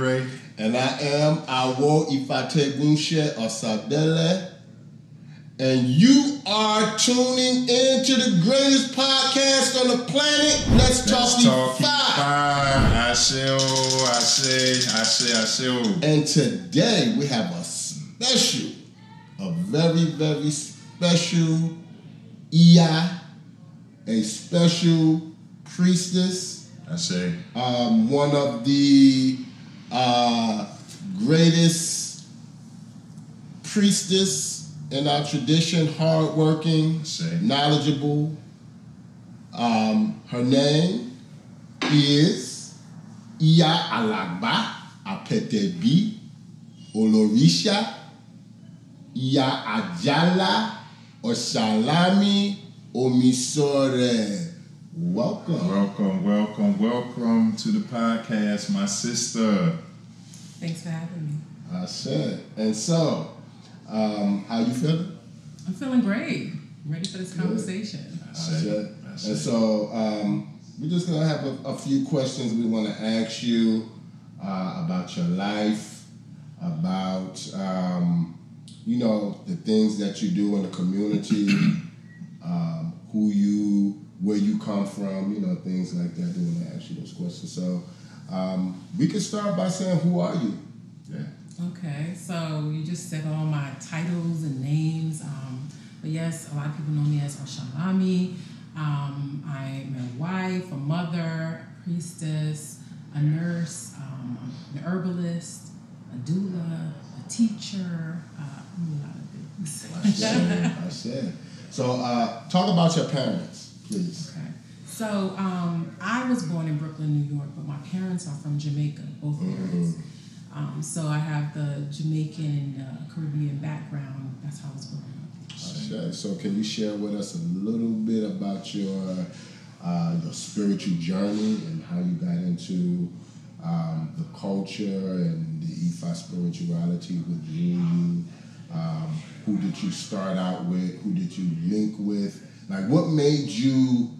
Andre. And I am Iya Osalami. And you are tuning into the greatest podcast on the planet. Let's Talk IFA. I say. And today we have a very, very special Iya, a special priestess. I say. One of the greatest priestess in our tradition, hardworking, knowledgeable. Her name is Iya Alagba Apetebi Olorisha Iya Osalami Omisore. Welcome to the podcast, my sister. Thanks for having me. I said. And so, how you feeling? I'm feeling great. Ready for this conversation. I said. And so, we're just going to have a few questions we want to ask you about your life, about, the things that you do in the community, where you come from, things like that. We want to ask you those questions. So, we can start by saying, who are you? Yeah. Okay, so you just said all my titles and names. But yes, a lot of people know me as Osalami. I'm a wife, a mother, a priestess, a nurse, an herbalist, a doula, a teacher, a lot of things. I said. So talk about your parents, please. Okay. So I was born in Brooklyn, New York, but my parents are from Jamaica, both parents. So I have the Jamaican Caribbean background. That's how I was growing up. Okay. So can you share with us a little bit about your spiritual journey and how you got into the culture and the IFA spirituality with you? Who did you start out with? Who did you link with? Like, what made you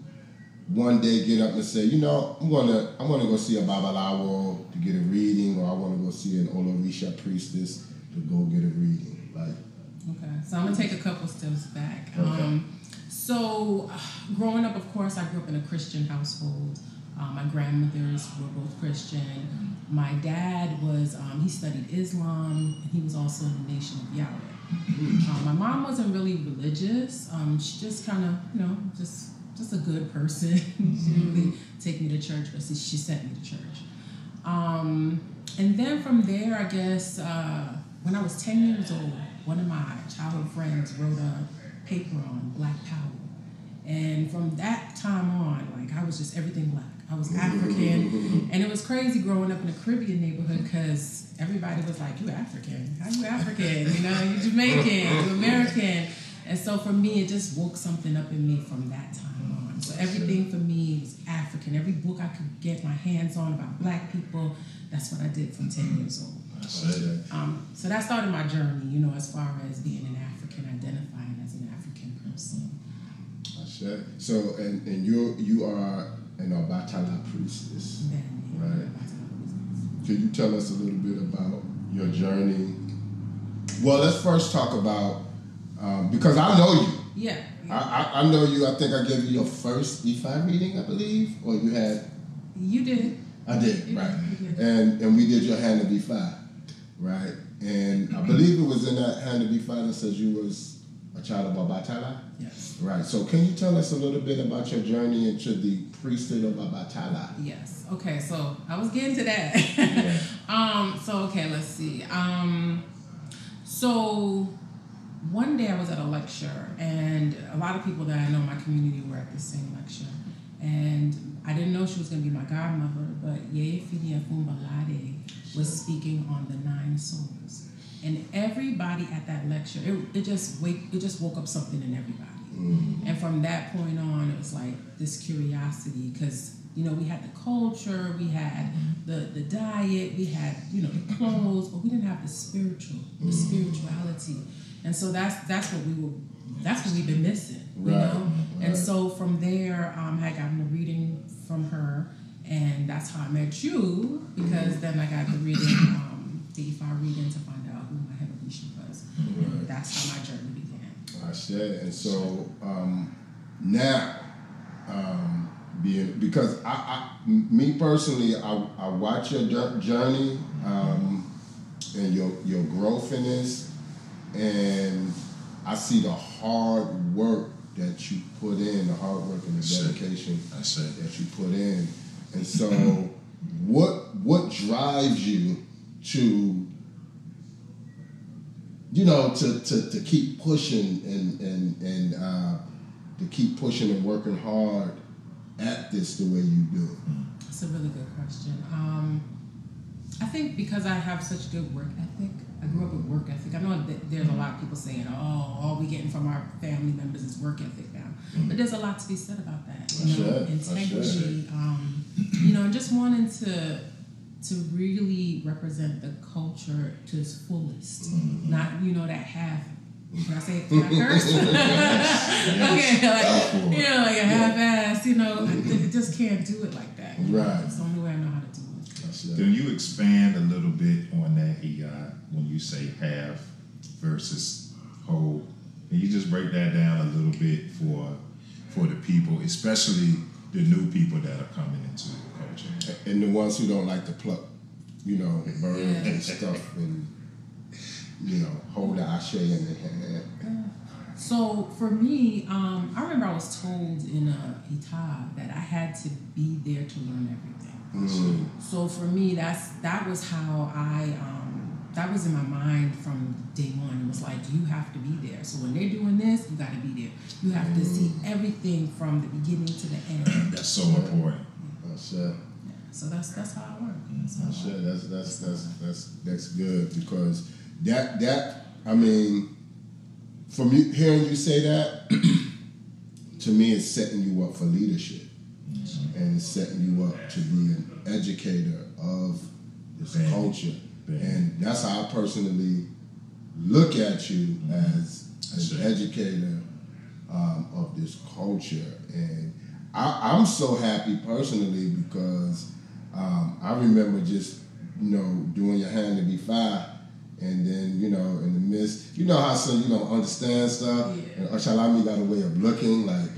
one day get up and say, I'm gonna go see a Babalawo to get a reading, or I want to go see an Olorisha priestess to go get a reading? Okay, so I'm gonna take a couple steps back. Okay. So growing up, of course, I grew up in a Christian household. My grandmothers were both Christian. My dad was, he studied Islam, and he was also in the Nation of Yahweh. My mom wasn't really religious. She just kind of, just a good person. She didn't really take me to church, but she sent me to church. And then from there, I guess, when I was 10 years old, one of my childhood friends wrote a paper on Black Power. And from that time on, I was just everything Black. I was African. And it was crazy growing up in a Caribbean neighborhood because everybody was like, you African. How you African? You Jamaican, you American. And so for me, it just woke something up in me from that time on. So everything for me was African. Every book I could get my hands on about Black people, that's what I did from 10 years old. So that started my journey, as far as being an African, identifying as an African person. So, and you are an Obatala priestess, right? Could you tell us a little bit about your journey? Well, let's first talk about, because I know you. Yeah. I know you. I think I gave you your first IFA reading, I believe, or you had? You did. I did, right. And we did your hand of IFA, right? And I believe it was in that hand of IFA that says you was a child of Obatala. Yes. Right. So can you tell us a little bit about your journey into the priesthood of Obatala? Yes. Okay. So I was getting to that. Yeah. Okay. Let's see. So one day I was at a lecture, and a lot of people that I know in my community were at the same lecture, and I didn't know she was going to be my godmother, but Ye Fidia Fumbalade was speaking on the 9 souls. And everybody at that lecture, it just woke up something in everybody. Mm-hmm. And from that point on, it was like this curiosity, because we had the culture, we had the diet, we had the clothes, but we didn't have the spirituality. And so that's what we've been missing, Right. And so from there, I had gotten a reading from her, And that's how I met you, because then I got the reading, the IFA reading, to find out who my heavenly she was. And that's how my journey began. I said, and so now, because me personally, I watch your journey and your growth in this, and I see the hard work that you put in, the hard work and the dedication that you put in. And so what drives you to, to keep pushing and to keep pushing and working hard at this the way you do? That's a really good question. I think because I have such good work ethic. I grew up with work ethic. I know that there's a lot of people saying, all we getting from our family members is work ethic now. But there's a lot to be said about that. Integrity, and just wanting to really represent the culture to its fullest. Not, that half. Can I say it? Can I curse? Okay, like a half-ass, I just can't do it like that. Right. It's the only way I know how to do it. Can you expand a little bit on that, when you say half versus whole? Can you just break that down a little bit for the people, especially the new people that are coming into the culture? And the ones who don't like to pluck, birds and stuff, and, hold the ashe in their hand. So for me, I remember I was told in a Ita that I had to be there to learn everything. So for me, that was how that was in my mind from day one. It was like, you have to be there. So when they're doing this, you got to be there. You have to see everything from the beginning to the end. That's so important. That's it. Yeah. So that's how I work. That's good, because that from you hearing you say that, to me, it's setting you up for leadership. And it's setting you up to be an educator of this culture. And that's how I personally look at you, as an educator of this culture. And I'm so happy personally, because I remember just, doing your hand to be fire. And then, in the midst, how some you don't understand stuff. Yeah. And Osalami got a way of looking, like,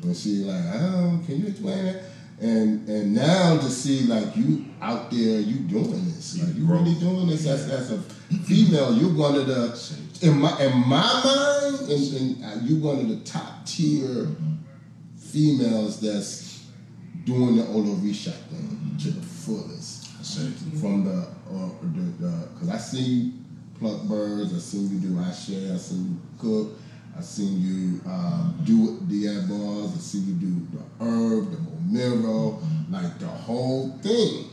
when she like, can you explain that? And now to see, like, you out there, you doing this, like, you really doing this as a female. You're one of the, in my mind, and you one of the top tier females that's doing the Olorisha thing to the fullest. From because I see you pluck birds, I seen you do ashe, I seen you cook, I seen you do the eyeballs, I seen you do the herb, the momiro, like the whole thing.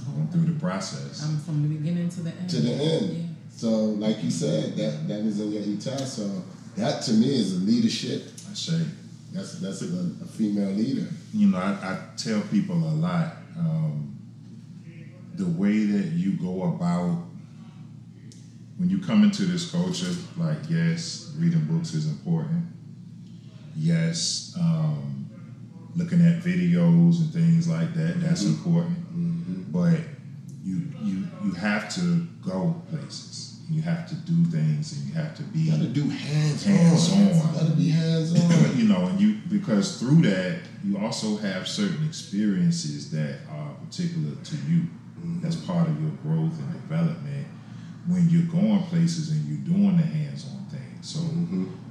Going through the process. I'm from the beginning to the end. To the end. Yeah. So, like you said, that is in your Ita. So that to me is a leadership. I say that's a female leader. I tell people a lot. The way that you go about when you come into this culture, like, yes, reading books is important. Yes, looking at videos and things like that, that's important. But you have to go places. You have to do things, and you have to be. You got to do hands-on. You got to be hands-on. And because through that, you also have certain experiences that are particular to you. That's part of your growth and development when you're going places and you're doing the hands-on thing. So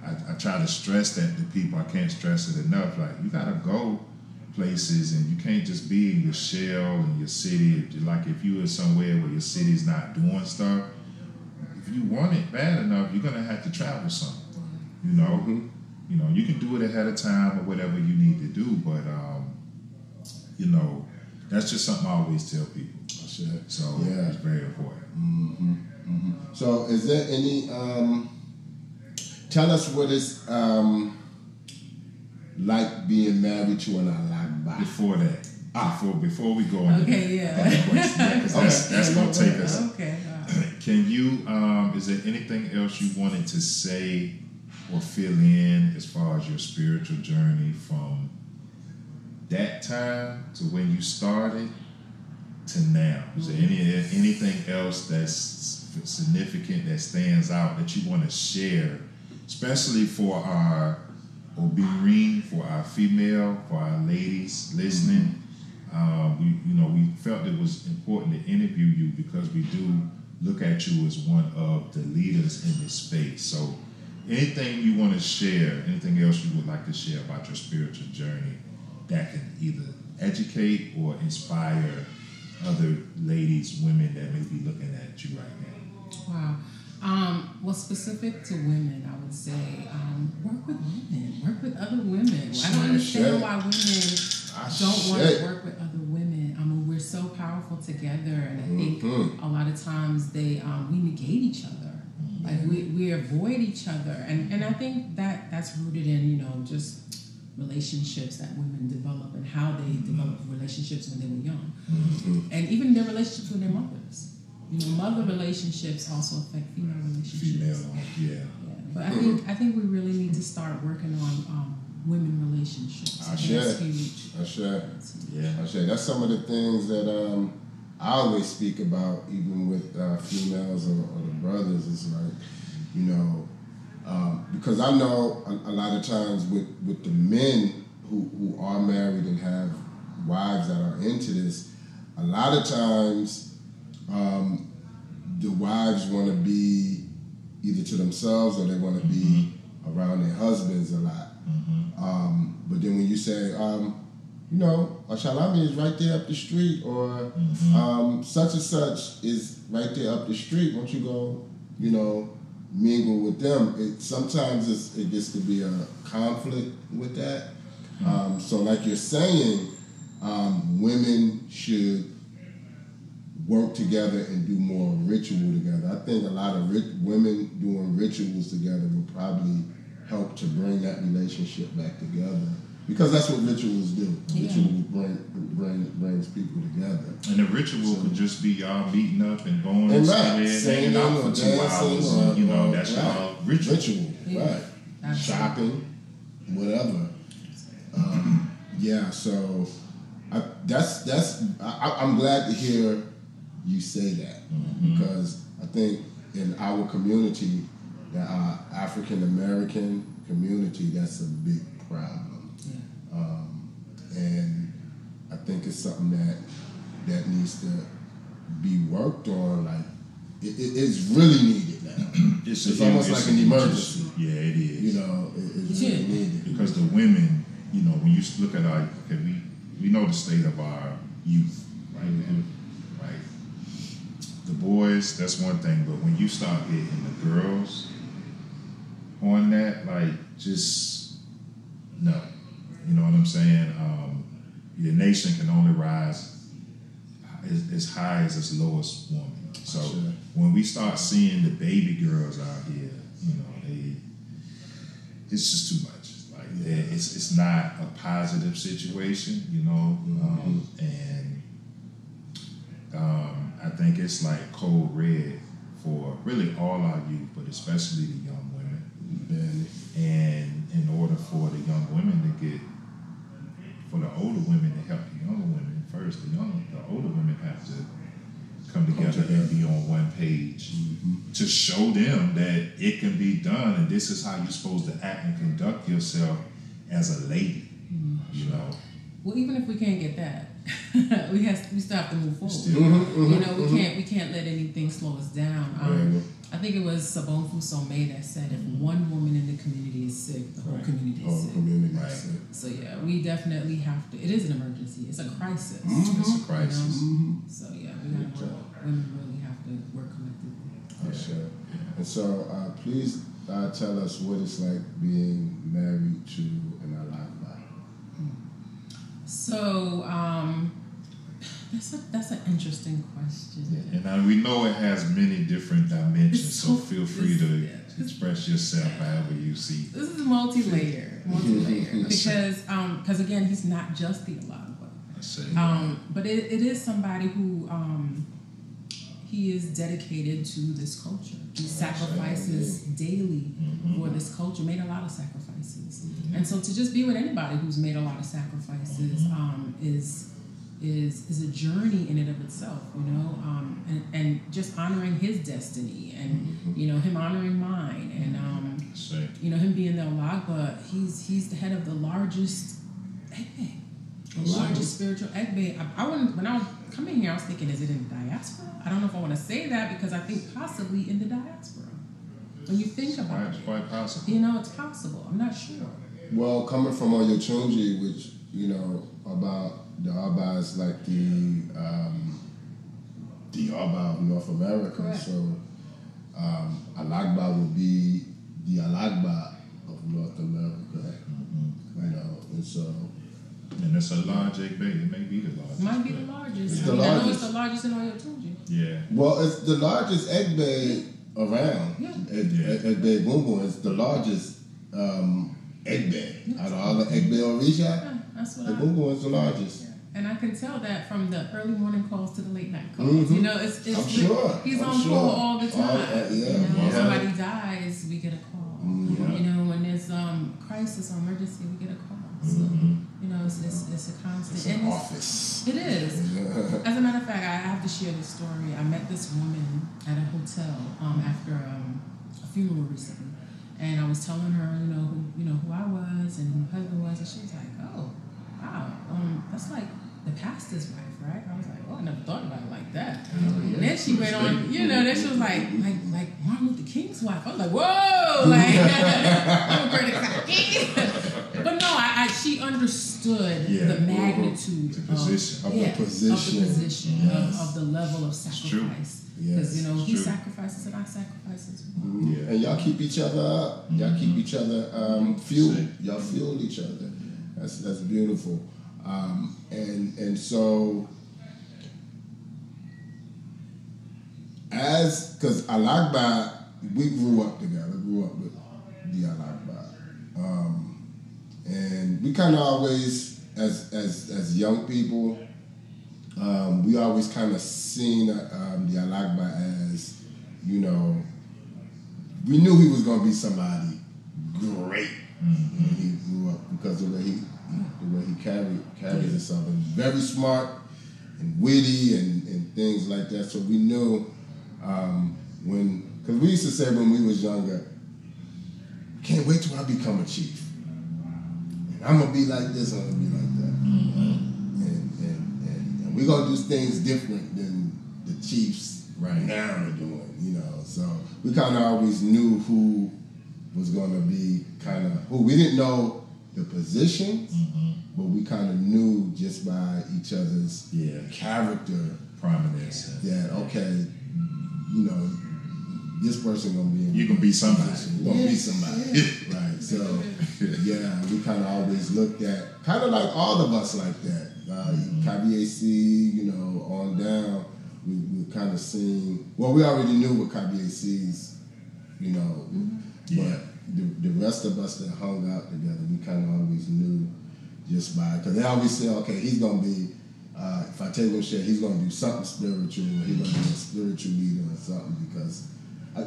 I try to stress that to people. I can't stress it enough. Like, you got to go places, and you can't just be in your shell in your city. Like, if you are somewhere where your city's not doing stuff, if you want it bad enough, you're gonna have to travel some. You can do it ahead of time or whatever you need to do, but that's just something I always tell people. So it's very important. So is there any tell us what it's like being married to an Alagba? Before that, before we go into other questions, that's gonna take us. Okay. Can you? Is there anything else you wanted to say or fill in as far as your spiritual journey from that time to when you started to now? Is there anything else that's significant that stands out that you want to share, especially for our Obirine, for our female, for our ladies listening? We felt it was important to interview you because we do look at you as one of the leaders in this space. So anything you want to share, anything else you would like to share about your spiritual journey that can either educate or inspire other ladies, women that may be looking at you right now? Wow. Well, specific to women, I would say work with women, work with other women. I don't understand why women don't want to work with other women. We're so powerful together, and I think a lot of times we negate each other. Like we avoid each other, and I think that's rooted in just relationships that women develop and how they develop relationships when they were young, and even their relationships with their mothers. Mother relationships also affect female relationships. Yeah. But I think we really need to start working on women relationships. I share. That's some of the things that I always speak about, even with females or the brothers. It's like, because I know a lot of times with the men who are married and have wives that are into this, a lot of times the wives want to be either to themselves or they want to be around their husbands a lot. But then when you say, Osalami is right there up the street, or such and such is right there up the street, won't you go, mingle with them? Sometimes it gets to be a conflict with that. So like you're saying, women should work together and do more ritual together. I think a lot of women doing rituals together will probably help to bring that relationship back together, because that's what rituals do. Rituals brings people together. And the ritual could just be y'all meeting up and going and hanging out for 2 hours. That's y'all ritual. Right. Shopping, whatever. So I'm glad to hear you say that, because I think in our community, our African American community, that's a big problem. And I think it's something that needs to be worked on. Like it's really needed now. It's almost like an emergency. Yeah, it is. It's really needed, because the women, when you look at we know the state of our youth right now, right? The boys, that's one thing, but when you start getting the girls on that, just no. You know what I'm saying? The nation can only rise as high as its lowest woman. So when we start seeing the baby girls out here, it's just too much. It's not a positive situation, and I think it's like code red for really all our youth, but especially the young women. And in order for the young women for the older women to help the younger women first, the older women have to come together and be on one page to show them that it can be done, and this is how you're supposed to act and conduct yourself as a lady. Well, even if we can't get that, we still have to move forward. We can't let anything slow us down. I think it was Sabon Fusome that said, if one woman in the community is sick, the whole community is sick. So we definitely have to. It is an emergency. It's a crisis. It's a crisis. So we gotta work. Women really have to work collectively. And so please tell us what it's like being married to an Alagba. So that's an interesting question. And we know it has many different dimensions, so feel free to express yourself however you see. This is multi-layered, because again, he's not just the Alagba. But it is somebody who he is dedicated to this culture. He sacrifices daily for this culture, made a lot of sacrifices. And so to just be with anybody who's made a lot of sacrifices is a journey in and of itself, you know, and just honoring his destiny and you know, him honoring mine, and you know, him being the Alagba, he's the head of the largest egbe, the largest spiritual egbe. When I was coming here, I was thinking, is it in the diaspora? I don't know if I want to say that, because I think possibly in the diaspora. When you think about it, it's quite possible. You know, it's possible. I'm not sure. Well, coming from Oyotunji, which, you know, about the Aba is like the Aba of North America. Correct. So Alagba would be the Alagba of North America. You know, and so. And it's a large egg bay. It may be the largest. Might be the largest. It's the I know largest. it's the largest in Oyotunji. Yeah. Well, it's the largest egg bay around. Yeah. Egg bay Boom Boom is the largest egg bay. Out of all the egg bay Orisha, Yeah, that's what the Boom Boom is the largest. Yeah. And I can tell that from the early morning calls to the late night calls. You know, it's I'm sure. He's I'm on sure. call all the time. Yeah. You know, Yeah. when somebody dies, we get a call. Yeah. You know, when there's crisis or emergency, we get a call. So, you know, it's a constant. It's an And office. It is. As a matter of fact, I have to share this story. I met this woman at a hotel after a funeral recently, and I was telling her, who I was and who her husband was, and she was like, "Oh, wow, that's like the pastor's wife, right?" I was like, "Oh, I never thought about it like that." And then she went on, then she was like Martin Luther King's wife. I was like, "Whoa, like I'm a credit. But no, she understood the magnitude of the position, of the level of sacrifice. Because he sacrifices and I sacrifice as well. Yeah. And y'all keep each other up. Y'all keep each other fueled. Y'all fuel each other. That's beautiful. And so because Alagba, we grew up together. Grew up with the Alagba. And we kind of always, as young people, we always kind of seen the Alagba as, we knew he was going to be somebody great when he grew up because of the way he carries himself, and very smart and witty and things like that. So we knew because we used to say when we was younger, can't wait till I become a chief. I'm gonna be like this, I'm gonna be like that, and we're gonna do things different than the chiefs now are doing, So we kind of always knew who was gonna be who. We didn't know the positions, but we kind of knew just by each other's character prominence. That this person gonna be. You can be somebody. You're gonna be somebody, right? So we kind of always looked at kind of like all of us like that. KBAC, on down. We kind of seen. Well, we already knew what KBAC's, but the rest of us that hung out together, we kind of always knew just by because they always say, okay, he's gonna be. If I take him shit, he's gonna do something spiritual, or he's gonna be a spiritual leader or something because.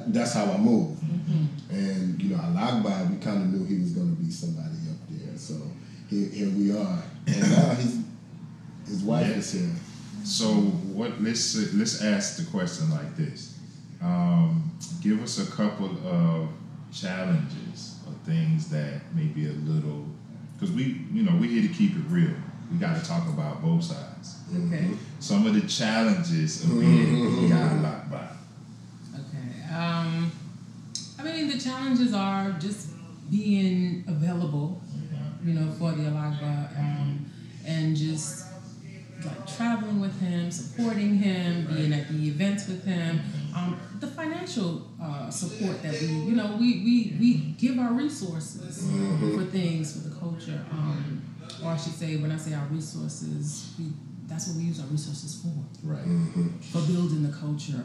That's how I move. And, Alagba, we kind of knew he was going to be somebody up there. So here we are. And now his wife is here. So let's ask the question like this. Give us a couple of challenges or things that may be a little, because we're here to keep it real. We got to talk about both sides. Okay. Some of the challenges of being the Alagba. The challenges are just being available, for the Alagba, and just like traveling with him, supporting him, being at the events with him, the financial support that we give our resources for things for the culture, or I should say, when I say our resources, that's what we use our resources for, right? For building the culture.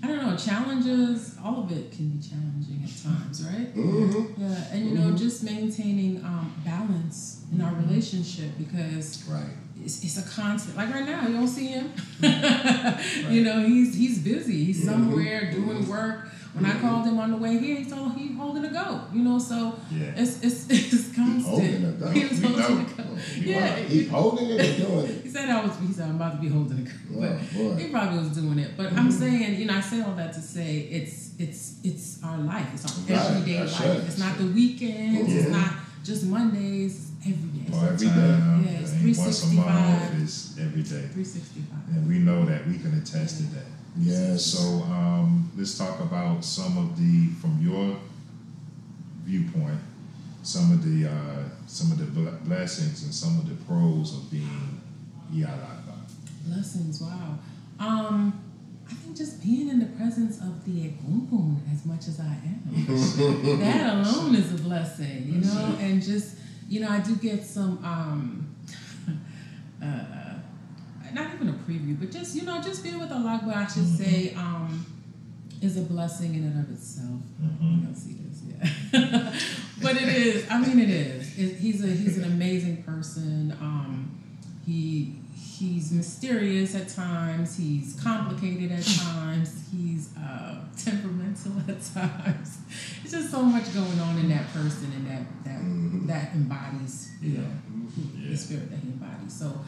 I don't know, challenges, all of it can be challenging at times, right? Yeah, and just maintaining balance in our relationship because it's a constant. Like right now, you don't see him. He's busy. He's somewhere doing work, When I called him on the way here, he told he holding a goat. You know, so it's constant. Holding a goat. He was holding a goat. Yeah, he holding it or doing it. He said I'm about to be holding a goat, boy. He probably was doing it. But I'm saying, you know, I say all that to say it's our life. It's our everyday life. It's not the weekends. It's not just Mondays. Every day. Every day. Yeah, it's 365. Once a month is every day. 365. And we know that. We can attest to that. Yes. So let's talk about some of the, from your viewpoint, some of the blessings and some of the pros of being Alagba. Blessings, wow. I think just being in the presence of the Egungun as much as I am, that alone is a blessing, you know, and just, you know, I do get some, not even a preview, but just, you know, just being with Alagba, I should say, is a blessing in and of itself. You don't see this, yeah. But it is, I mean, it is. He's an amazing person. He's mysterious at times. He's complicated at times. He's temperamental at times. It's just so much going on in that person, and that embodies, you know, the spirit that he embodies. So,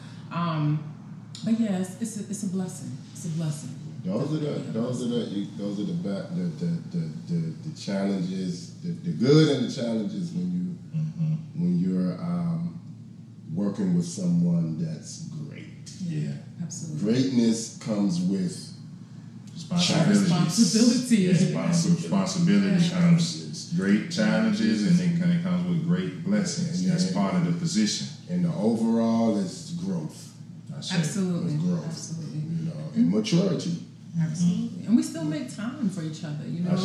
but yes, it's a blessing. It's a blessing. Those are the challenges, the good and the challenges when you're working with someone that's great. Yeah, absolutely. Greatness comes with responsibility. Responsibility comes great challenges, and then it comes with great blessings. That's part of the position. And the overall is growth. Absolutely. It's growth. Absolutely. You know, and maturity. Absolutely. And we still make time for each other, you know.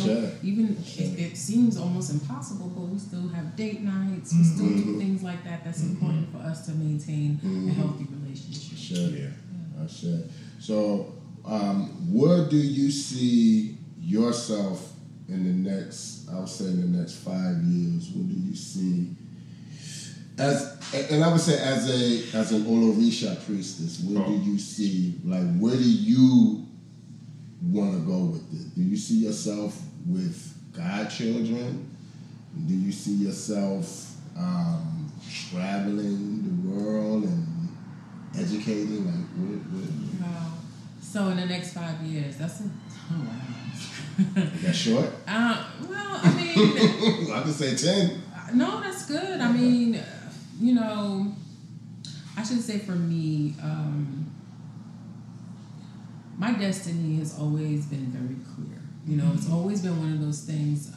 Even it seems almost impossible, but we still have date nights. We still do things like that. That's important for us to maintain a healthy relationship. So, where do you see yourself in the next, I would say in the next 5 years? What do you see and I would say as an Olorisha priestess, where do you see, like, where do you want to go with it? Do you see yourself with godchildren? Do you see yourself traveling the world and educating? Like, Wow. So in the next 5 years, that's wow. That's short? Well, I mean, I could say 10. No, that's good. I mean, you know, I should say for me, my destiny has always been very clear. You know, it's always been one of those things,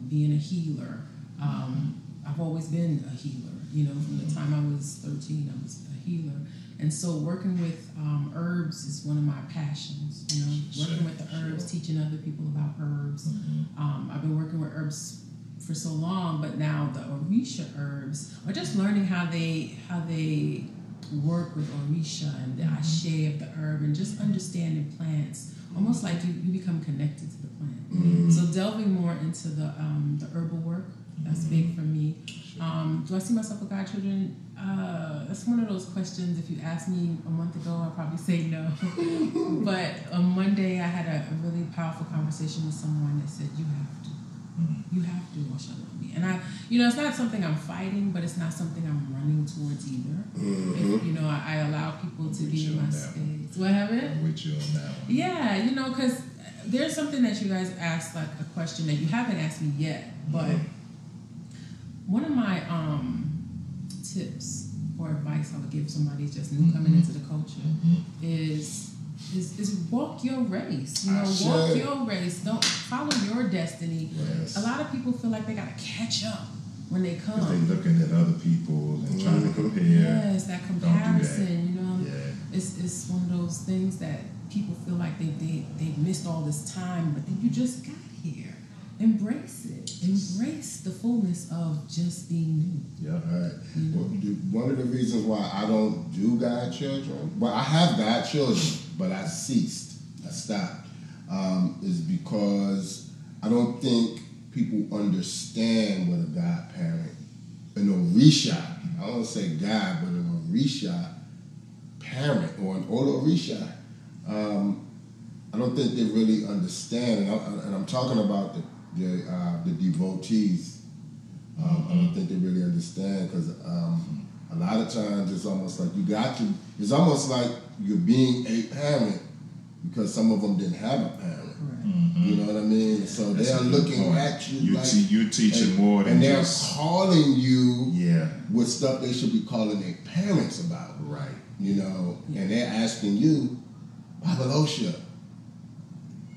being a healer. I've always been a healer. You know, from the time I was 13, I was a healer. And so working with herbs is one of my passions. You know, working with the herbs, teaching other people about herbs. I've been working with herbs for so long, but now the Orisha herbs, or just learning how they work with Orisha and the ashe of the herb, and just understanding plants, almost like you become connected to the plant. So delving more into the herbal work, that's big for me. Do I see myself with godchildren? That's one of those questions. If you asked me a month ago, I'd probably say no. But on Monday, I had a really powerful conversation with someone that said, you have to. You have to, Osalami. And it's not something I'm fighting, but it's not something I'm running towards either. If, I allow people to be in my space. What happened? I'm with you on that one. Yeah, because there's something that you guys asked, like a question that you haven't asked me yet, but one of my tips or advice I would give somebody just new coming into the culture is walk your race. Walk your race. Don't follow your destiny. Yes. A lot of people feel like they gotta catch up when they come. They're looking at other people and trying to compare. Yes, that comparison. Don't do that. It's one of those things that people feel like they've missed all this time, but then you just got here. Embrace it. Embrace the fullness of just being new. Yeah, right. Well, one of the reasons why I don't do godchildren, well, I have godchildren, but I ceased. I stopped. Is because I don't think people understand what a godparent, an Orisha, I don't want to say God, but an Orisha parent or an Olorisha, I don't think they really understand, and I'm talking about the devotees. I don't think they really understand because a lot of times it's almost like it's almost like you're being a parent because some of them didn't have a parent. You know what I mean? So they're looking at you like you're teaching more than and they're just calling you with stuff they should be calling their parents about. Right. You know, and they're asking you, Babalosha.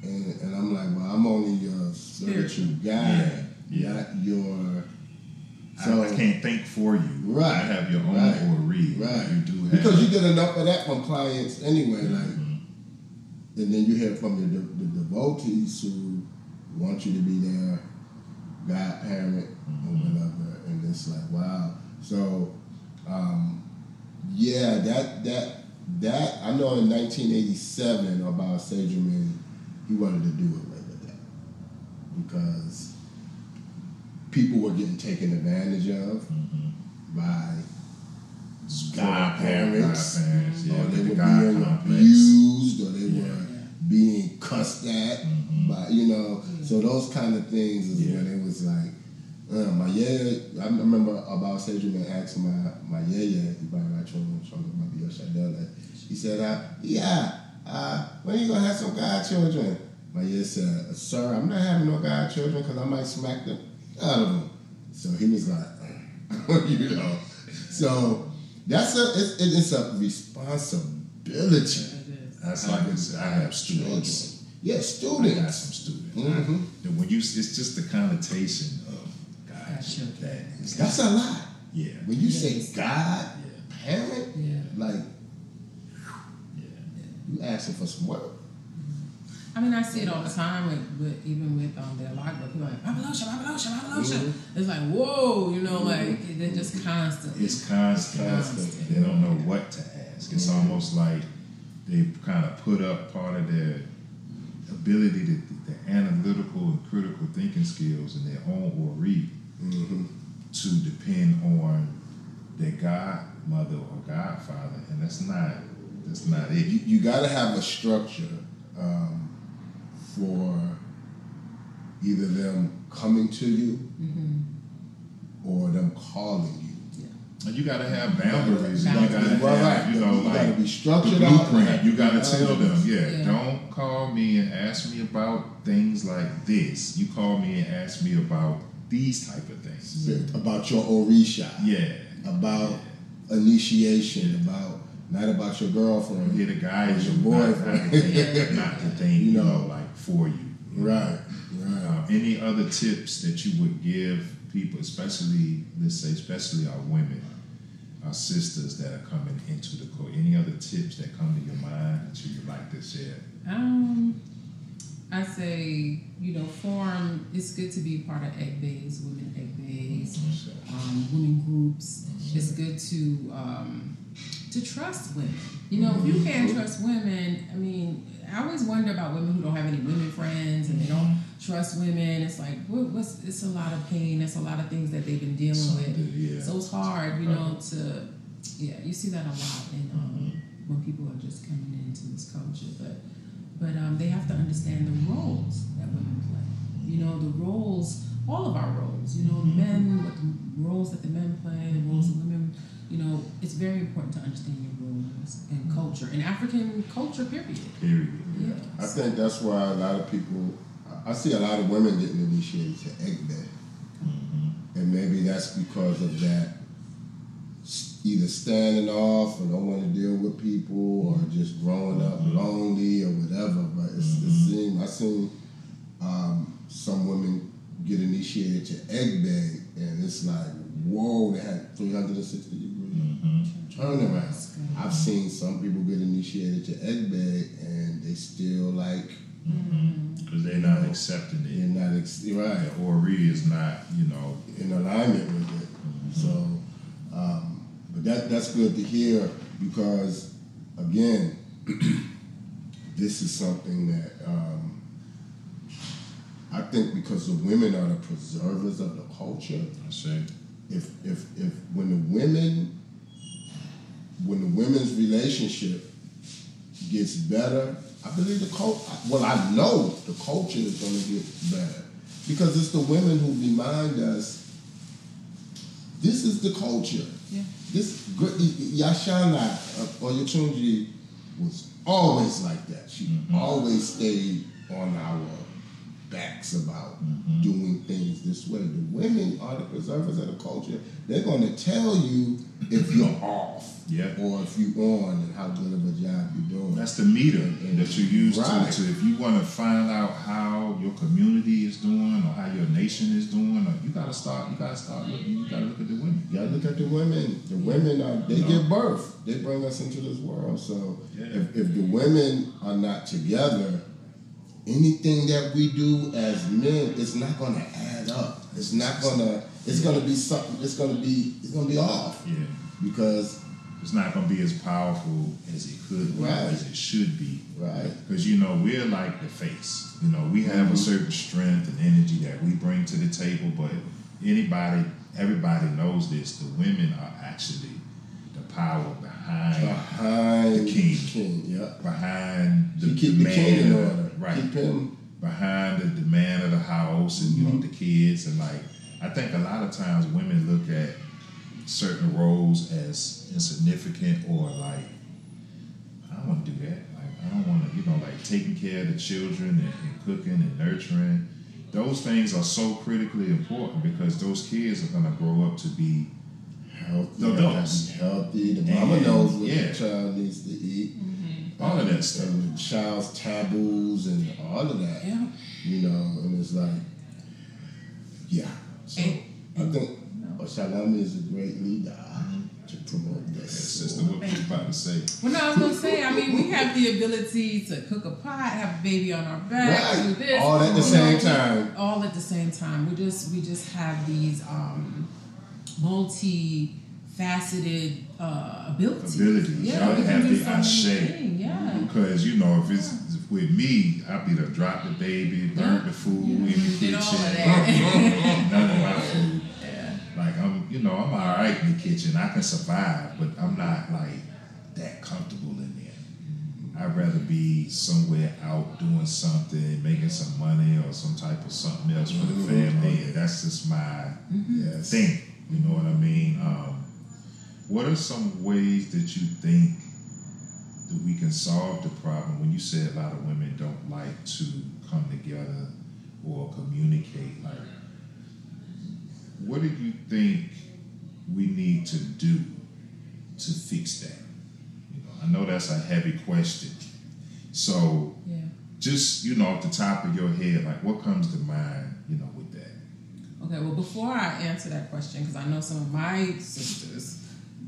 And I'm like, well, I'm only your spiritual guide, not your. So, I can't think for you. Right. I have your own or read. Right. You do have. Because you get enough of that from clients anyway, like. And then you hear from the devotees who want you to be their godparent or whatever, and it's like, wow. So, that I know in 1987, about Sagerman, he wanted to do away with that because people were getting taken advantage of by godparents, or they were being abused, or they were being cussed at by, you know. So those kind of things is when it was like, my yaya. I remember about Sagerman asked my yaya, he probably not trying to be your Shadela. He said, when are you gonna have some godchildren? My yaya said, sir, I'm not having no godchildren because I might smack them out of them. So he was like, you know. So it's a responsibility. That's like I have students. Yeah, students. I got some students. And when it's just the connotation of God. That's a lot. Yeah. When you say God, parent, like you asking for some work. I mean, I see it all the time even with the Alagba. People are like, Babalosha. It's like, whoa, you know, like they're just constant. It's constant. They don't know what to ask. It's almost like they kind of put up part of their ability to the analytical and critical thinking skills in their own or read to depend on their godmother or godfather, and that's not it. You got to have a structure for either them coming to you or them calling you. And you got to have boundaries. You got to have, you know, you like got to be structured the blueprint. out. You got to tell them, don't call me and ask me about things like this. You call me and ask me about these type of things. About your Orisha. Yeah. About initiation. Not about your girlfriend. Yeah, the guy is your boyfriend. Not the thing, you know, like for you. Right. Any other tips that you would give people, especially our women, our sisters that are coming into the court? Any other tips that come to your mind that you would like to share? I say, it's good to be part of egg bays, women egg bays, women groups. It's good to trust women. If you can't trust women, I mean, I always wonder about women who don't have any women friends and they don't trust women. It's like, it's a lot of pain. It's a lot of things that they've been dealing with. Yeah. So it's hard, you see that a lot when people are just coming into this culture. But they have to understand the roles that women play. The roles, all of our roles. Men, what the roles that the men play, the roles of women. It's very important to understand your roles and culture, and African culture, period. Yeah. I think that's why a lot of people, I see a lot of women getting initiated to egg bed. And maybe that's because of that, either standing off or don't want to deal with people or just growing up lonely or whatever. But I've seen some women get initiated to egg bed, and it's like, whoa, they had 360 degree turnaround. I've seen some people get initiated to egg bed and they still like, because they're not accepting it. They're not right. The Ori is not, in alignment with it. So, but that's good to hear because, again, this is something that I think because the women are the preservers of the culture. I see. If when the women's relationship gets better, I believe the I know the culture is going to get better because it's the women who remind us this is the culture. Yeah. This Yashana Oyotunji was always like that. She always stayed on our backs about doing things this way. The women are the preservers of the culture. They're going to tell you if you're off or if you're on and how good of a job you're doing. That's the meter that you use to if you want to find out how your community is doing or how your nation is doing, you gotta start looking, you gotta look at the women. You gotta look at the women. The women they give birth. They bring us into this world. So if the women are not together, anything that we do as men, it's not gonna add up. It's gonna be something, it's gonna be off. Yeah. Because it's not going to be as powerful as it could be, as it should be. Right. Because, we're like the face. We have a certain strength and energy that we bring to the table, but everybody knows this. The women are actually the power behind the king. Behind the king in order. Right. Keep him behind the demand of the house and, the kids. And, I think a lot of times women look at certain roles as insignificant or I don't want to do that. I don't want to, taking care of the children and cooking and nurturing. Those things are so critically important because those kids are going to grow up to be healthy. Adults. Healthy. The mama knows what the child needs to eat. All of that stuff. And the child's taboos and all of that. Yeah. And it's like, So I think Osalami is a great leader to promote this. Sister, what you about to say? Well, no, I was going to say, we have the ability to cook a pot, have a baby on our back, do this. All at the same time. All at the same time. We just have these multi-faceted abilities. Yeah, we have can do the things. Because, if it's with me, I'll be to drop the baby, burn the food in the kitchen. All of that. None of my food. I'm all right in the kitchen. I can survive, but I'm not that comfortable in there. I'd rather be somewhere out doing something, making some money or some type of something else for the family. And that's just my thing. You know what I mean? What are some ways that you think that we can solve the problem? When you said a lot of women don't like to come together or communicate, what do you think we need to do to fix that? I know that's a heavy question. So, just, off the top of your head, what comes to mind, with that? Okay, well, before I answer that question, because I know some of my sisters,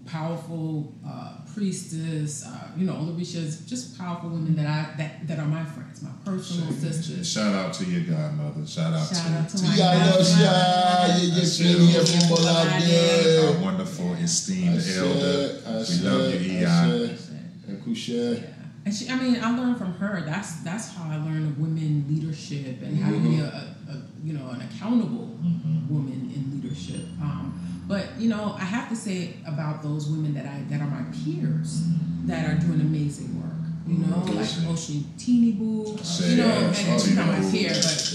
powerful priestess, Larisha's just powerful women that are my friends, my personal sisters. Shout out to your godmother. Shout out to my our wonderful esteemed elder. We love you, Iya. And she, I learned from her. That's how I learned of women leadership and how to be an accountable woman in leadership. But I have to say about those women that are my peers that are doing amazing work. Like Ocean Teeny Boo. And she's not my peer, but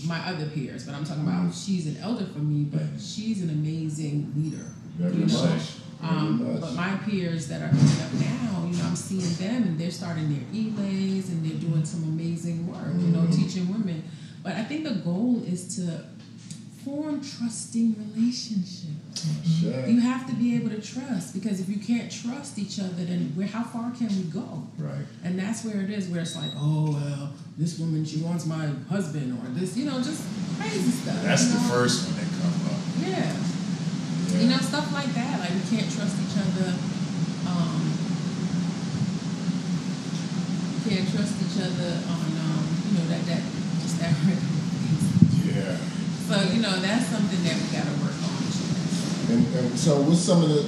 my other peers. But I'm talking about she's an elder for me, but she's an amazing leader. Very much. But my peers that are coming up now, I'm seeing them and they're starting their ELAs and they're doing some amazing work, teaching women. But I think the goal is to form trusting relationships. You have to be able to trust, because if you can't trust each other, then how far can we go? Right. And that's where it is, where it's like, oh, well, this woman, she wants my husband, or this, just crazy stuff. That's the first one that comes up. Yeah. Stuff like that. Like, we can't trust each other. Can't trust each other on, that Yeah. So, that's something that we got to work on. And so what's some of the,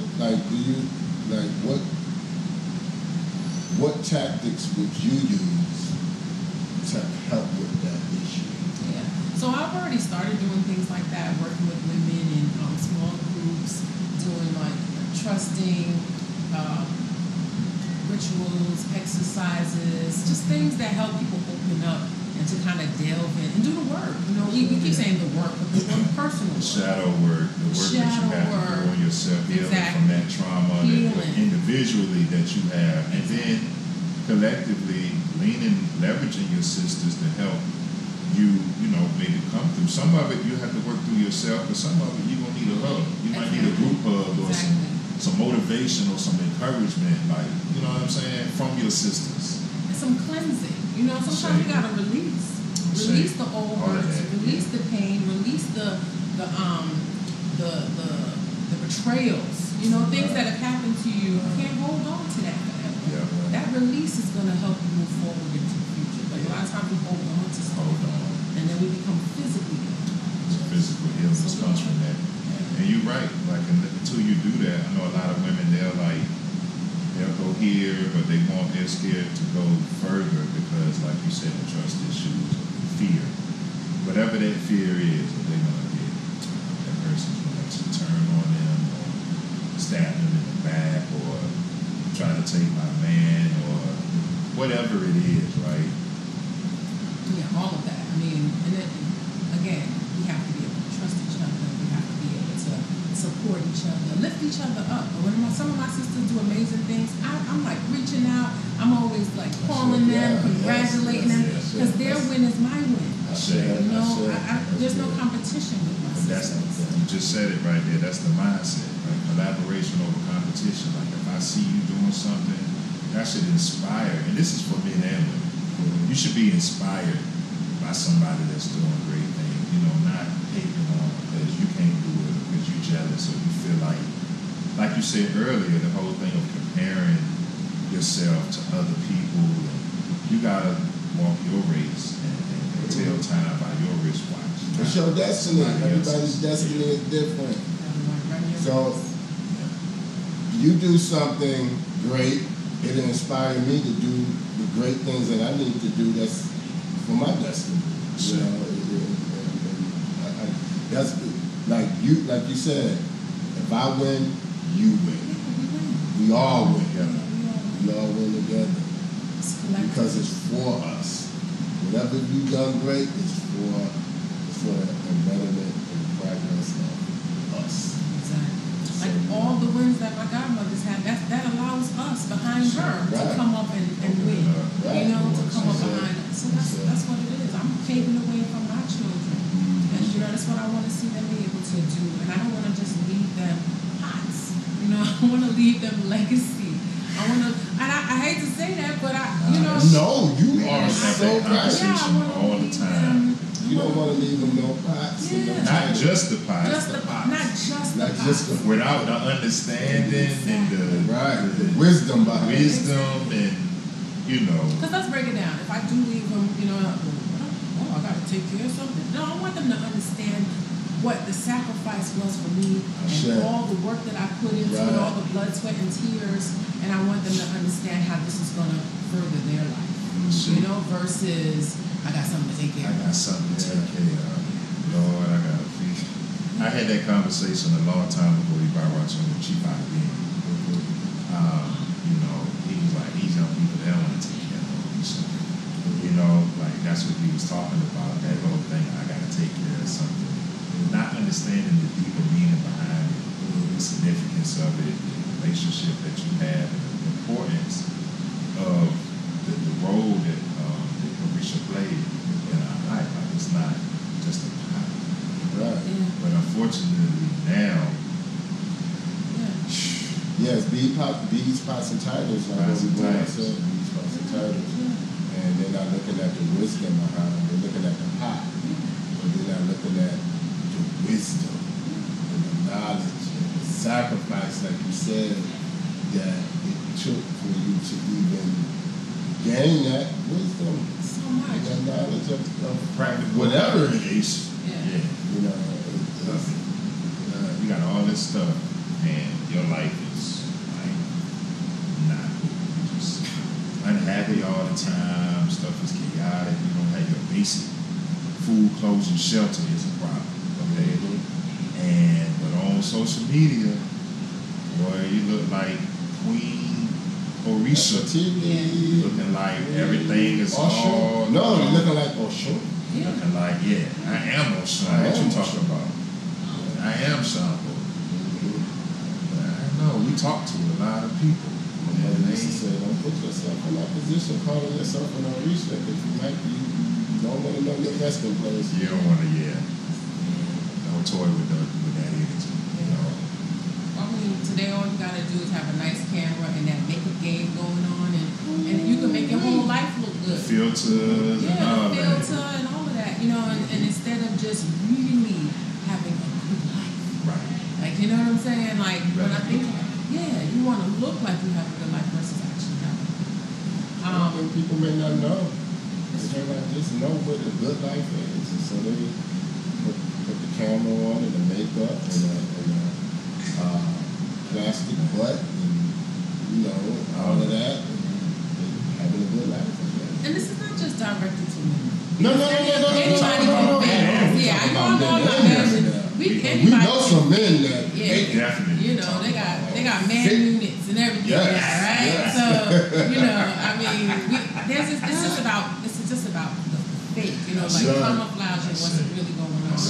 what tactics would you use to help with that issue? Yeah. So I've already started doing things like that, working with women in small groups, doing trusting rituals, exercises, just things that help people open up and to kind of delve in and do the work. You know, we keep saying the work, but the work, personal work. Shadow work, the work that you have to do on yourself, healing from that trauma, that individually that you have, and then collectively leveraging your sisters to help you, maybe come through. Some of it you have to work through yourself, but some of it you're going to need a hug. You might need a group hug or some motivation or some encouragement, like, you know what I'm saying, from your sisters. And some cleansing. Sometimes you got to release the old hurts, release the pain, release the betrayals. Things that have happened to you. You can't hold on to that forever. Yeah. That release is going to help you move forward into the future. But a lot of times we hold on to something, and then we become physically ill. Physical illness comes from that. And you're right. Like, until you do that, I know a lot of women, they'll go here, but they're scared to go further because, like you said, the trust issues, fear. Whatever that fear is, they're going to get, that person's going to turn on them or stab them in the back or try to take my man or whatever it is, right? Yeah, all of that. I mean, and then, again, we have to be able to trust each other. We have to be able to support each other, lift each other up. When some of my sisters do amazing things, I'm like reaching out. I'm always like calling them, congratulating them, because their win is my win. There's no competition with my sisters. You just said it right there. That's the mindset, right? Collaboration over competition. Like, if I see you doing something, that should inspire. And this is for men and women. You should be inspired by somebody that's doing great things. Not hating on because you can't do it, because you're jealous, or you feel like you said earlier, the whole thing of comparing yourself to other people. You gotta walk your race and tell time by your wristwatch. It's your destiny. Everybody's destiny is different. So you do something great, it'll inspire me to do the great things that I need to do. That's for my destiny. That's like you said. If I win, you win. We all win together. We all win together because it's for us. Whatever you've done great is for the betterment and progress of us. Exactly. Like all the wins that my godmothers had, that allows us behind her to come up and win. To come up behind us. So that's what it is. I'm paving the way for my children. And that's what I want to see them be able to do. And I don't want to just leave them pots. I want to leave them legacy. I want to, and I hate to say that, but No, you are so right. All the time. You don't want to leave them no pots. Yeah. Not just the pots. Not just the pots. Without the understanding and the wisdom behind wisdom and Because let's break it down. If I do leave them, I got to take care of something. No, I want them to understand what the sacrifice was for me and all the work that I put into it, all the blood, sweat, and tears. And I want them to understand how this is going to further their life. Versus I got something to take care of. I got something to take care of. Lord, I got to feed. I had that conversation a long time ago with Chief IFA. He was like, these young people, they don't want to take care of themselves. Like that's what he was talking about. That whole thing, I got to take care of something. Not understanding the deeper meaning behind it, the significance of it, the relationship that you have, and the importance of the role that Carisha played in our life. Like, it's not just a pot. Right. Yeah. But unfortunately now, yes, these pots and titles are what we want to say. These pots and titles. And they're not looking at the wisdom behind them. They're looking at the pot. But they're not looking at the wisdom and the knowledge and the sacrifice, like you said, that it took for you to even gain that wisdom. So much. That knowledge of practical whatever it is. Yeah. You got all this stuff, and your life is like not just unhappy all the time. Stuff is chaotic. You don't have your basic food, clothes, and shelter is a problem. Okay, but on social media, boy, you look like Queen Orisha. TV. Looking like everything is all. No, they're looking like Oshun. Looking like, I am Oshun. What you talking about? I am Shambo. I know, we talk to a lot of people. And they say, don't put yourself in that position, calling yourself an Orisha, because you might be, you don't want to know your resting place. You don't want to, don't toy with that energy, you know. I mean, today all you gotta do is have a nice camera and that makeup game going on, and you can make your whole life look good. Filters and all the that. filter and all of that, you know, and instead of just really having a good life. Right. Like, you know what I'm saying? Like, when I think, you want to look like you have a good life versus actually having a good life. I think people may not know. They might just know what a good life is. And so they put the camera on and the makeup and a plastic butt and, you know, all of that. And having a good life. And this is not just directed to women. No. Anybody can be. Yeah, I know about men. We know some men that definitely. You know, they got man units and everything, right? Yes. So, you know, I mean, it's just about the fake, you know, like camouflage and what's really going on.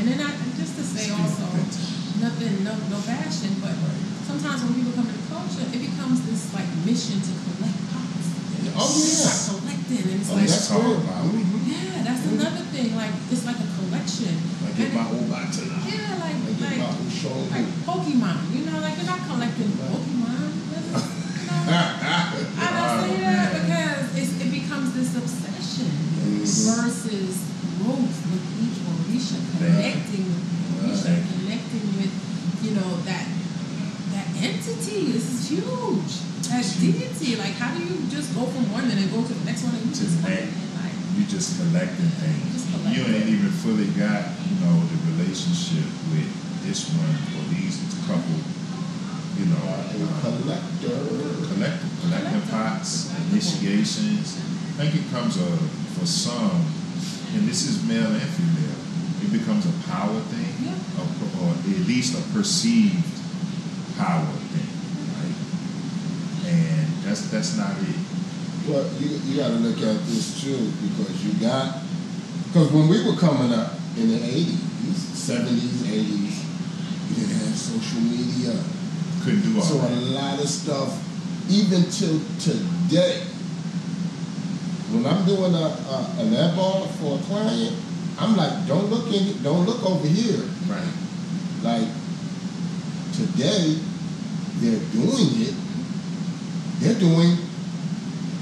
And then just to say also, no bashing, but sometimes when people come into culture, it becomes this like mission to collect pots. Collecting, and it's like that's cool. That's another thing. Like it's like a collection. Like get my whole bottle. Yeah, like Pokemon. You know, like you're not collecting Pokemon. I don't say that because it becomes this obsession versus growth with each Orisha, connecting with you know that entity. This is huge. That deity. Like, how do you just go from one and then go to the next one and you just you just collecting things. You ain't even fully got, you know, the relationship with this one or these couple, you know. Collecting pots, initiations. I think it comes for some, and this is male and female, it becomes a power thing, or at least a perceived power thing, right? And that's not it. Well, you got to look at this too, because when we were coming up in the 80s, 70s, 80s, we didn't have social media. Couldn't do all so that. A lot of stuff, even till today, when I'm doing an airball for a client, I'm like, don't look over here. Right. Like today, they're doing it.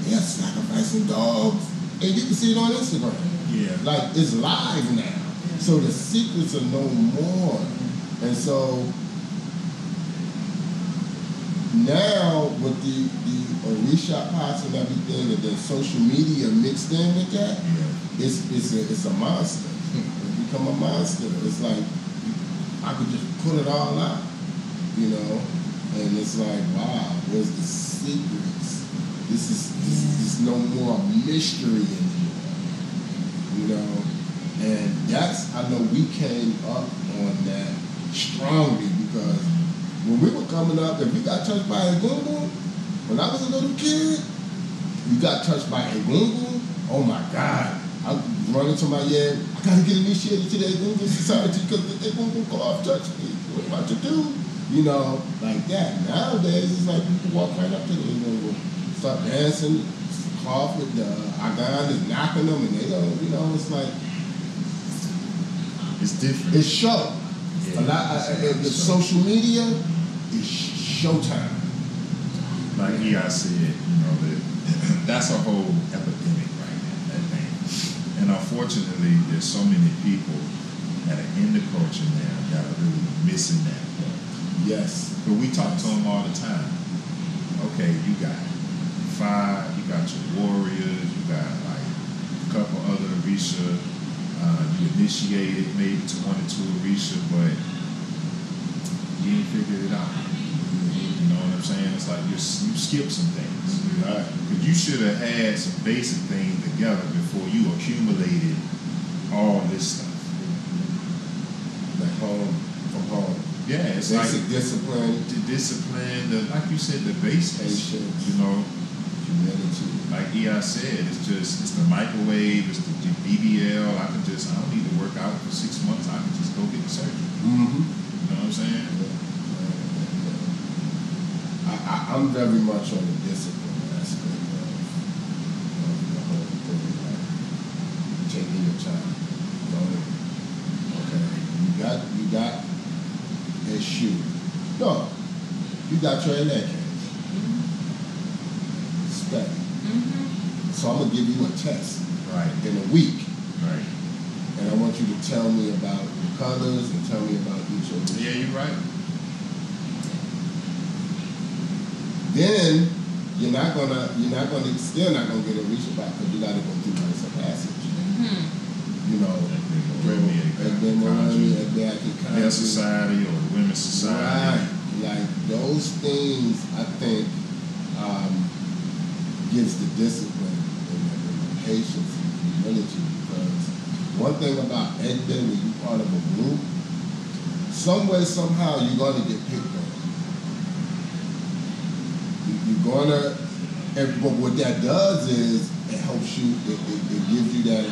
They're sacrificing dogs, and you can see it on Instagram. Yeah. Like, it's live now. So the secrets are no more. And so now with the Orisha pots and everything, and then social media mixed in with that, it's a monster. It's become a monster. It's like I could just put it all out, you know, and it's like, wow, where's the secrets? This is no more mystery anymore, you know. And I know we came up on that strongly because when we were coming up, if you got touched by a gungun, when I was a little kid, you got touched by a gungun, oh my God. I run into my yard, I gotta get initiated to the gungun society because the gungun cloth touched me. What am I to do? You know, like that. Nowadays, it's like you can walk right up to the gungun, start dancing, cloth with the agan is knocking them, and they don't, you know, it's like, it's different. It's show. Yeah, the social media is showtime. Like Iya said, you know, that's a whole epidemic right now, that thing. And unfortunately, there's so many people that are in the culture now that are really missing that point. Yes. But we talk to them all the time. Okay, you got 5, you got your warriors, you got like a couple other Orisha. You initiated maybe to 1 or 2 Orisha, but you ain't figured it out. You know what I'm saying? It's like you skip some things. Right? Because you should have had some basic things together before you accumulated all this stuff. Like home from home. Yeah, it's basic like discipline. The discipline, like you said, the basics. Patience. You know, humility. Like Iya said, it's the microwave, it's the BBL. I don't need to work out for 6 months. I can just go get the surgery. Mm-hmm. You know what I'm saying? I'm very much on the discipline aspect of the whole thing. Like taking your time. Okay, you got a shoe. No, you got your leg case. Study. So I'm gonna give you a test. Right. In a week. Right. And I want you to tell me about the colors and tell me about each of them. Yeah, you're right. Then you're still not gonna get a reach about because you gotta go through rites of passage. You know, Male society or the women's society. Right. Like those things I think gives the discipline and the patience and humility, because one thing about Egbe, when you're part of a group, some way, somehow you're gonna get picked on. But what that does is it helps you, it gives you that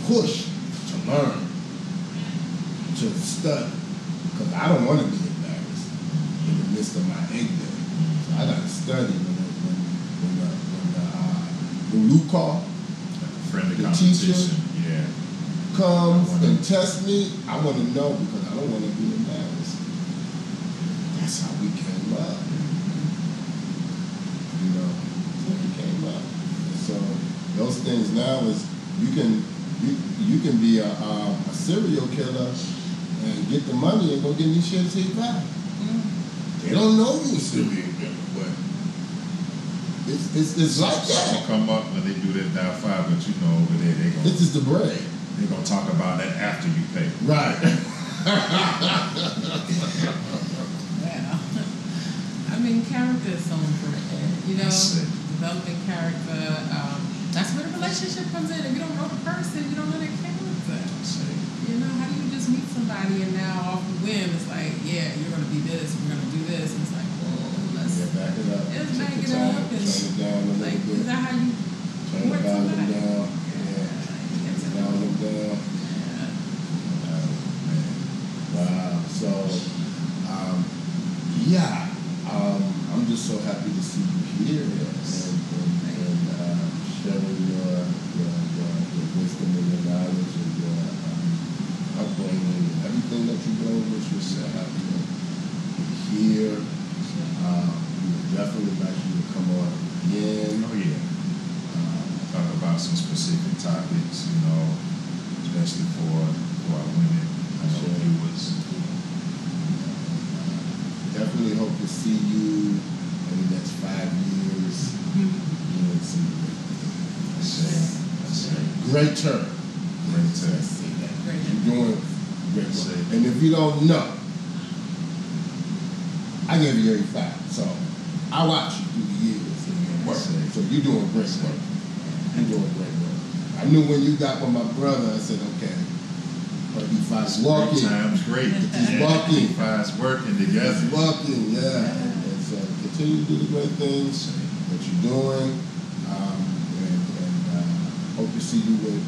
push to learn, to study. Because I don't want to be embarrassed in the midst of my egg day. So I got to study when Luca, the teacher, comes and tests me. I want to know because I don't want to be embarrassed. That's how we came up. You know, we came up. So those things now is you can be a serial killer and get the money and go get these shit till you die. They don't know you a serial killer, but it's like that. It's come up when they do that down 5, but you know over there this is the bread. They're gonna talk about that after you pay. Right. Yeah. I mean, character is so important. You know, developing character. That's where the relationship comes in. If you don't know the person, you don't know their character. You know, how do you just meet somebody and now off the whim it's like, yeah, you're gonna be this, we're gonna do this, and it's like, well, let's back it up. Let's back it up and turn it down a little like, bit. is that how you turn the volume down? Volume down. Wow. So, I'm just so happy to see you here and sharing your wisdom and your knowledge and your upbringing and everything that you bring, which we're so happy to hear. We would definitely like you to come on again. Oh yeah. Talk about some specific topics, you know, especially for our women. I know viewers. Definitely hope to see you in the next 5 years. Doing some great turn. Great turn. You're doing great work. And if you don't know, I gave you 85. So I watch you through the years and your work. So you're doing great work. You're doing great work. I knew when you got with my brother, I said, okay, but IFA's walking. Time's great. He's walking. IFA's working together. He's walking, yeah. And so continue to do the great things that you're doing. And hope to see you with a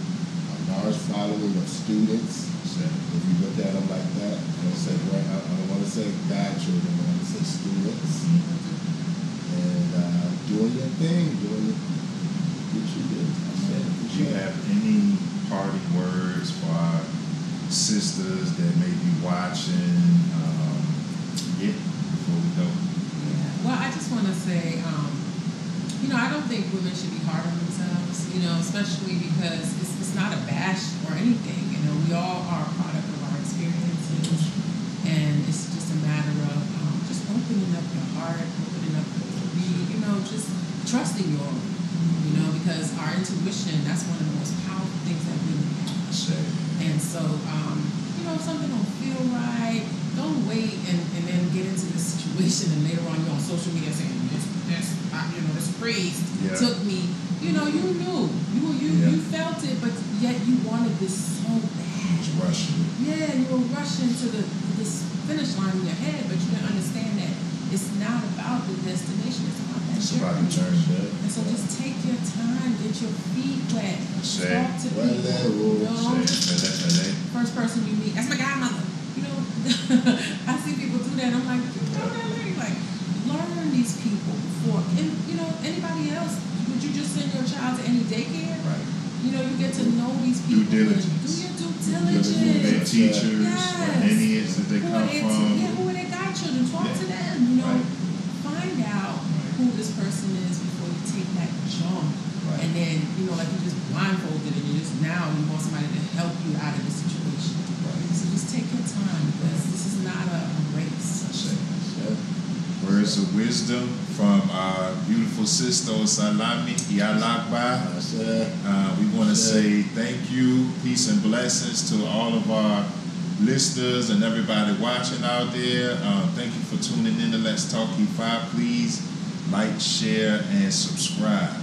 large following of students. If you look at them like that, I don't want to say bachelors, I want to say students. And doing your thing, doing what you do. Do you have any parting words for our sisters that may be watching? Before we go. Yeah. Well, I just want to say, I don't think women should be hard on themselves, especially because it's not a bash or anything. We all are a product of our experiences, and it's just a matter of just opening up your heart, opening up to read, just trusting your own, because our intuition, that's one of the most powerful things that we have. And so, if something don't feel right, don't wait and then get into this situation and later on you're on social media saying, this priest took me. You knew. You felt it, but yet you wanted this so bad. Rushing. Yeah, you were rushing to this finish line in your head, but you didn't understand that it's not about the destination, it's about that It's about the journey. And so just take your time, get your feet wet, talk to people. First person you meet, that's my godmother. You know, I see people do that, and I'm like, you know that lady? Like, learn these people before, and you know, anybody else, would you just send your child to any daycare? Right. You know, you get to know these people. Due diligence. Do your due diligence. Their teachers, what lineage that they come from. Who are their godchildren? Talk to them. You know, find out who this person is before you take that jump. Right. And then, you know, like you just blindfolded and you just now you want somebody to help you out of the situation. Right. So just take your time because this is not a race. Words of wisdom from our beautiful sister Osalami, Iya Alagba. We want to say thank you, peace and blessings to all of our listeners and everybody watching out there. Thank you for tuning in to Let's Talk IFA. Please like, share, and subscribe.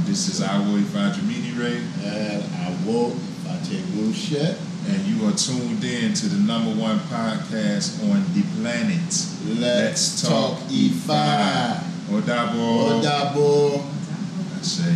This is Awo Ifa Jamini and Awo Ifa. And you are tuned in to the #1 podcast on the planet. Let's Talk IFA. Odabo. Odabo. I say.